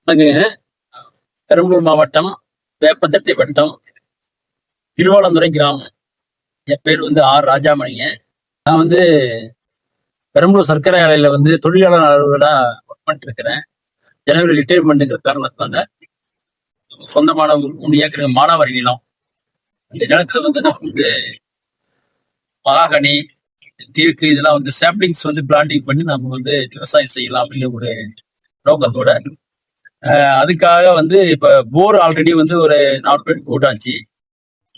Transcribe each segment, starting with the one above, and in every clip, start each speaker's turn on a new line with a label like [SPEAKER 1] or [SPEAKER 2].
[SPEAKER 1] அங்கே பெரம்பலூர் மாவட்டம் வேப்பந்தட்டை வட்டம் திருவாளந்துறை கிராமம். என் பேர் வந்து ஆர் ராஜாமணிங்க. நான் வந்து பெரம்பலூர் சர்க்கரை ஆலையில வந்து தொழிலாளர் அலுவலரா ஒர்க் பண்ணிட்டு இருக்கிறேன். ஜனவரி ரிட்டையர்மெண்ட்டுங்கிற காரணத்தால சொந்தமான ஒரு 3 ஏக்கர் மானாவாரி நிலம். அந்த நிலத்துல வந்து நான் வந்து மகாகனி, தேக்கு இதெல்லாம் வந்து சாப்ளிங்ஸ் வந்து பிளான்டிங் பண்ணி நம்ம வந்து விவசாயம் செய்யலாம் அப்படிங்கிற ஒரு நோக்கத்தோட அதுக்காக வந்து இப்ப போர் ஆல்ரெடி வந்து ஒரு 4 பேர் போட்டாச்சு.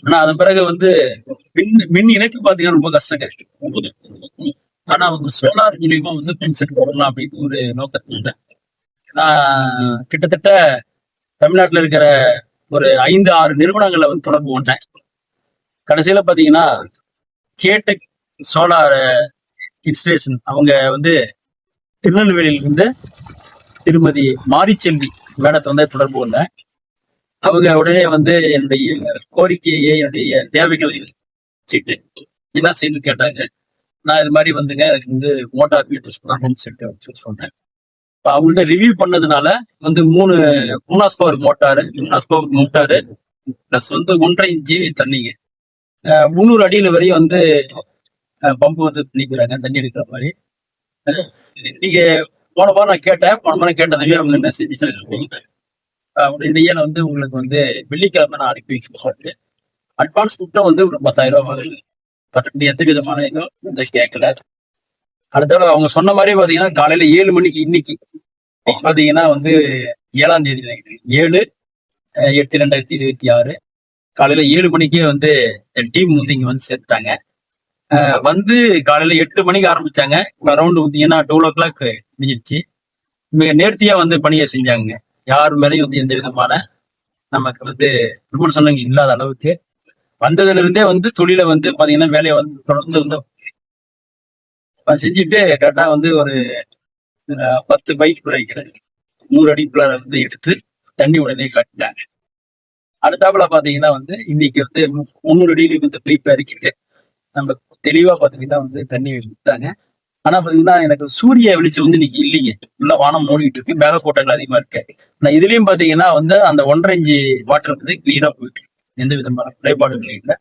[SPEAKER 1] ஆனா அதன் பிறகு வந்து மின் இணைப்பு பாத்தீங்கன்னா ரொம்ப கஷ்டம். ஆனா அவங்க சோலார் மூலியமா வந்து மின் செட் போடலாம் அப்படின்னு ஒரு நோக்கத்துல நான் கிட்டத்தட்ட தமிழ்நாட்டில் இருக்கிற ஒரு 5-6 நிறுவனங்களை வந்து தொடர்பு கொண்டேன். கடைசியில பாத்தீங்கன்னா கேடெக் சோலார் இன்ஸ்டலேஷன் அவங்க வந்து திருநெல்வேலியில இருந்து திருமதி மாரிச்செல்வி மேடத்தை வந்து தொடர்பு கொண்டேன். அவங்க உடனே வந்து என்னுடைய கோரிக்கையை என்னுடைய தேவைகளை என்ன செய்து கேட்டாங்க. நான் இது மாதிரி வந்துங்க அதுக்கு வந்து மோட்டார் மீட்டர் செட் சொன்னேன். இப்போ அவங்கள்ட்ட ரிவ்யூ பண்ணதுனால வந்து 3 மூணாஸ் பவர் மோட்டாரு பிளஸ் வந்து 1.5 இன்ச்சு தண்ணிங்க 300 அடியில வரையும் வந்து பம்பு வந்து பண்ணிக்கிறாங்க தண்ணி எடுக்கிற மாதிரி. நீங்க போன வாரம் நான் கேட்டேன் அவங்க என்ன செஞ்சு இடையே வந்து உங்களுக்கு வந்து வெள்ளிக்கிழமை நான் அனுப்பி வைக்க சொல்லிட்டு அட்வான்ஸ் கூட்டம் வந்து ஒரு 10,000 ரூபாய் எந்த விதமான இதுவும் கேட்கல. அடுத்த அவங்க சொன்ன மாதிரி பாத்தீங்கன்னா காலையில 7 மணிக்கு இன்னைக்கு பாத்தீங்கன்னா வந்து 7ஆம் தேதி 7/8/2026 காலையில 7 மணிக்கே வந்து டீம் வந்து இங்க வந்து சேர்த்துட்டாங்க. வந்து காலையில 8 மணிக்கு ஆரம்பிச்சாங்க. அரௌண்ட் பார்த்தீங்கன்னா 12 o'clock முடிஞ்சிருச்சு. மிக நேர்த்தியா வந்து பணியை செஞ்சாங்க. யார் மேலேயும் வந்து எந்த விதமான நமக்கு வந்து விமர்சனங்கள் இல்லாத அளவுக்கு வந்ததுல இருந்தே வந்து தொழிலை வந்து பாத்தீங்கன்னா வேலையை வந்து தொடர்ந்து வந்து செஞ்சுட்டு கரெக்டா வந்து ஒரு 10 பைப் 100 அடிக்குள்ள வந்து எடுத்து தண்ணி உடனே காட்டிட்டாங்க. அடுத்தாப்புல பாத்தீங்கன்னா வந்து இன்னைக்கு வந்து 300 அடியில வந்து பைப் இறக்கிட்டு நம்ம தெளிவா பாத்தீங்கன்னா வந்து தண்ணி விட்டாங்க. ஆனா பாத்தீங்கன்னா எனக்கு சூரிய வெளிச்சம் வந்து இன்னைக்கு இல்லைங்க. உள்ள வானம் மூடிட்டு இருக்கு, மேகக்கூட்டங்கள் அதிகமா இருக்கு. ஆனா இதுலயும் பாத்தீங்கன்னா வந்து அந்த 1.5 இன்ச்சு வாட்டர் வந்து கிளீனா போயிட்டு எந்த விதமான குறைபாடுகளும் இல்லை.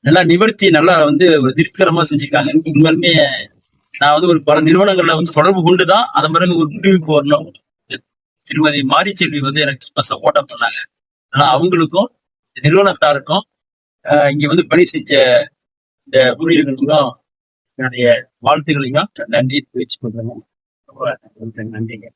[SPEAKER 1] நல்லா நிவர்த்தி நல்லா வந்து ஒரு திருப்திகரமா செஞ்சுருக்காங்க. உண்மையுமே நான் வந்து ஒரு பல நிறுவனங்கள்ல வந்து தொடர்பு கொண்டுதான் அதன் பிறகு ஒரு முடிவுக்கு வரணும். திருமதி மாரிச்செல்வி வந்து எனக்கு சப்போர்ட்டா பண்ணாங்க. ஆனா அவங்களுக்கும் நிறுவனத்தாருக்கும் இங்க வந்து பணி செஞ்ச இந்த ஊழியர்களுக்கும் என்னுடைய வாழ்த்துக்களையும் நன்றி தெரிவிச்சுக் கொள்றேன். நன்றிங்க.